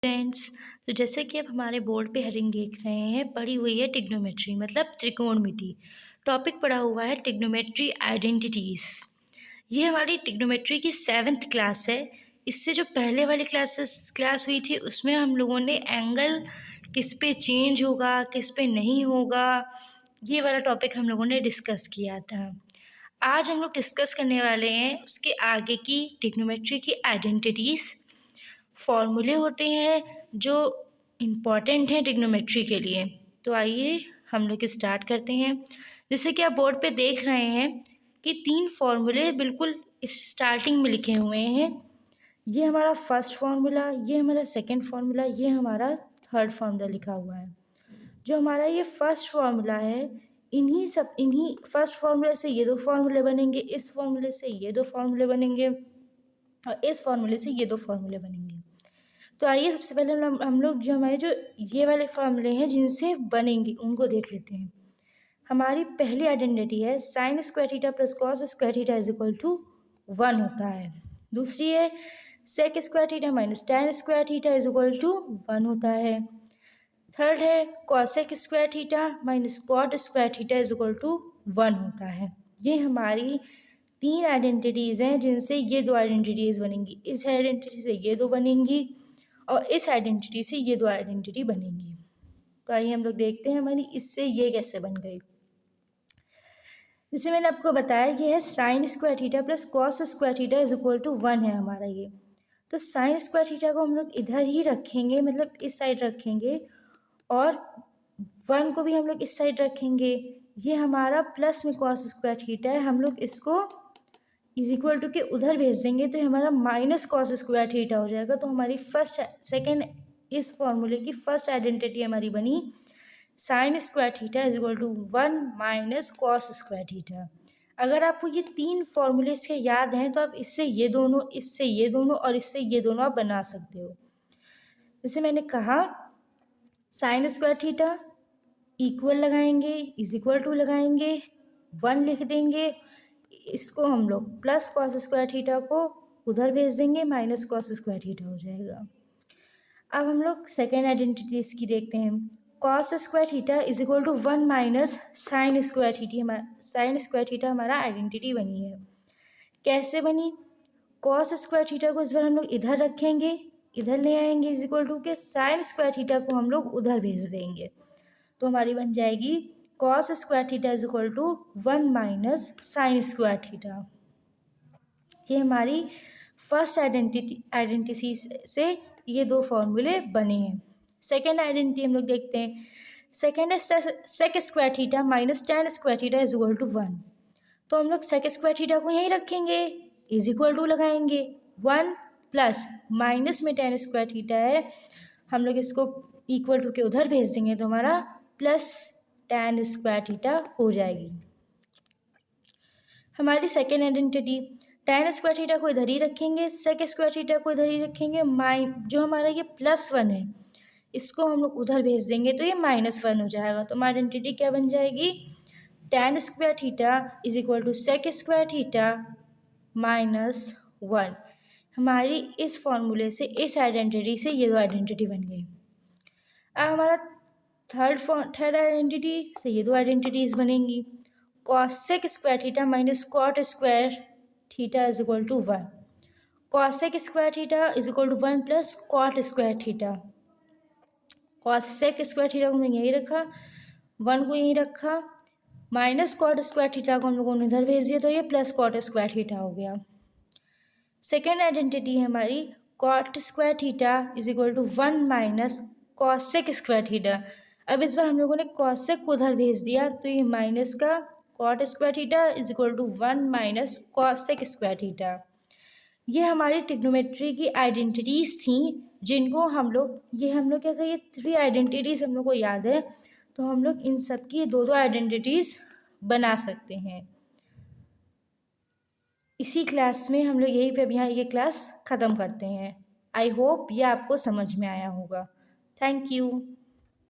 Friends, तो जैसे कि आप हमारे बोर्ड पे हेडिंग देख रहे हैं, पढ़ी हुई है ट्रिग्नोमेट्री मतलब त्रिकोणमिति। टॉपिक पढ़ा हुआ है ट्रिग्नोमेट्री आइडेंटिटीज़। ये हमारी ट्रिग्नोमेट्री की 7th क्लास है। इससे जो पहले वाली क्लास हुई थी उसमें हम लोगों ने एंगल किस पे चेंज होगा किस पे नहीं होगा, ये वाला टॉपिक हम लोगों ने डिस्कस किया था। आज हम लोग डिस्कस करने वाले हैं उसके आगे की ट्रिग्नोमेट्री की आइडेंटिटीज़। फॉर्मूले होते हैं जो इम्पॉर्टेंट हैं ट्रिग्नोमेट्री के लिए। तो आइए हम लोग स्टार्ट करते हैं। जैसे कि आप बोर्ड पे देख रहे हैं कि 3 फॉर्मूले बिल्कुल इस स्टार्टिंग में लिखे हुए हैं। ये हमारा फर्स्ट फार्मूला, ये हमारा सेकंड फार्मूला, ये हमारा थर्ड फार्मूला लिखा हुआ है। जो हमारा ये फर्स्ट फार्मूला है, इन्हीं फर्स्ट फार्मूले से ये 2 फार्मूले बनेंगे, इस फार्मूले से ये 2 फार्मूले बनेंगे और इस फार्मूले से ये 2 फार्मूले बनेंगे। तो आइए सबसे पहले हम लोग जो हमारे जो ये वाले फार्मूले हैं जिनसे बनेंगे उनको देख लेते हैं। हमारी पहली आइडेंटिटी है sine square theta plus cos square theta is equal to 1 होता है। दूसरी है sec square theta minus tan square theta is equal to 1 होता है। थर्ड है cosec square theta minus cot square theta is equal to 1 होता है। ये हमारी 3 आइडेंटिटीज़ हैं जिनसे ये 2 आइडेंटिटीज़ बनेंगी। इस आइडेंटिटी से ये 2 बनेंगी और इस आइडेंटिटी से ये 2 आइडेंटिटी बनेंगी। तो आइए हम लोग देखते हैं हमारी इससे ये कैसे बन गई। जैसे मैंने आपको बताया ये है sine square theta plus cos square theta is equal to 1 है हमारा ये। तो साइन स्क्वायर थीटा को हम लोग इधर ही रखेंगे, मतलब इस साइड रखेंगे, और 1 को भी हम लोग इस साइड रखेंगे। ये हमारा प्लस में कॉस स्क्वायर थीटा है, हम लोग इसको इज इक्वल टू के उधर भेज देंगे तो ये हमारा माइनस कॉस स्क्वायर थीटा हो जाएगा। तो हमारी सेकेंड इस फॉर्मूले की फर्स्ट आइडेंटिटी हमारी बनी sine square theta is equal to 1 minus cos square theta. अगर आपको ये 3 फॉर्मूले इसके याद हैं तो आप इससे ये दोनों, इससे ये दोनों और इससे ये दोनों आप बना सकते हो। जैसे मैंने कहा साइन स्क्वायर थीटा इक्वल लगाएंगे, इज इक्वल टू लगाएंगे, 1 लिख देंगे, इसको हम लोग प्लस कॉस स्क्वायर थीटा को उधर भेज देंगे, माइनस कॉस स्क्वायर थीटा हो जाएगा। अब हम लोग सेकेंड आइडेंटिटी इसकी देखते हैं। Cos square theta is equal to 1 minus sine square theta हमारा आइडेंटिटी बनी है। कैसे बनी? कॉस स्क्वायर थीटा को इस बार हम लोग इधर रखेंगे, इधर ले आएंगे इज इक्वल टू के साइन स्क्वायर थीटा को हम लोग उधर भेज देंगे। तो हमारी बन जाएगी cos square theta is equal to 1 minus sine square theta. ये हमारी फर्स्ट आइडेंटिटी से ये 2 फॉर्मूले बने हैं। सेकेंड आइडेंटिटी हम लोग देखते हैं। सेकेंड है sec square theta minus tan square theta is equal to 1। तो हम लोग सेक स्क्वायर थीटा को यहीं रखेंगे, इज इक्वल टू लगाएंगे, 1 प्लस माइनस में टैन स्क्वायर थीटा है, हम लोग इसको इक्वल टू के उधर भेज देंगे तो हमारा प्लस टैन स्क्वायर थीटा हो जाएगी। हमारी second identity tan square theta को इधर ही रखेंगे, सेक स्क्वायर थीटा को इधर ही रखेंगे, जो हमारा ये +1 है इसको हम लोग उधर भेज देंगे तो ये -1 हो जाएगा। तो हमारी आइडेंटिटी क्या बन जाएगी? Tan square theta is equal to sec square theta -1। हमारी इस फॉर्मूले से, इस आइडेंटिटी से ये 2 आइडेंटिटी बन गई। अब हमारा थर्ड आइडेंटिटी से ये 2 आइडेंटिटीज़ बनेंगी। Cosec square theta minus cot square theta is equal to 1। Cosec square theta is equal to 1 plus cot square theta. Cosec square theta को हमने यहीं रखा, 1 को यहीं रखा, माइनस कॉट स्क्वायर थीटा को हम लोगों ने इधर भेज दिया तो ये प्लस कॉट स्क्वायर थीटा हो गया। सेकेंड आइडेंटिटी है हमारी cot square theta is equal to 1 minus cosec square theta. अब इस बार हम लोगों ने कॉसेक को उधर भेज दिया तो ये माइनस का cot square theta is equal to 1 minus cosec square theta. ये हमारी ट्रिग्नोमेट्री की आइडेंटिटीज़ थी जिनको हम लोग क्या कहें, ये 3 आइडेंटिटीज़ हम लोग को याद है तो हम लोग इन सब की 2-2 आइडेंटिटीज़ बना सकते हैं। इसी क्लास में हम लोग यहीं पे अब यहाँ ये क्लास ख़त्म करते हैं। आई होप ये आपको समझ में आया होगा। Thank you.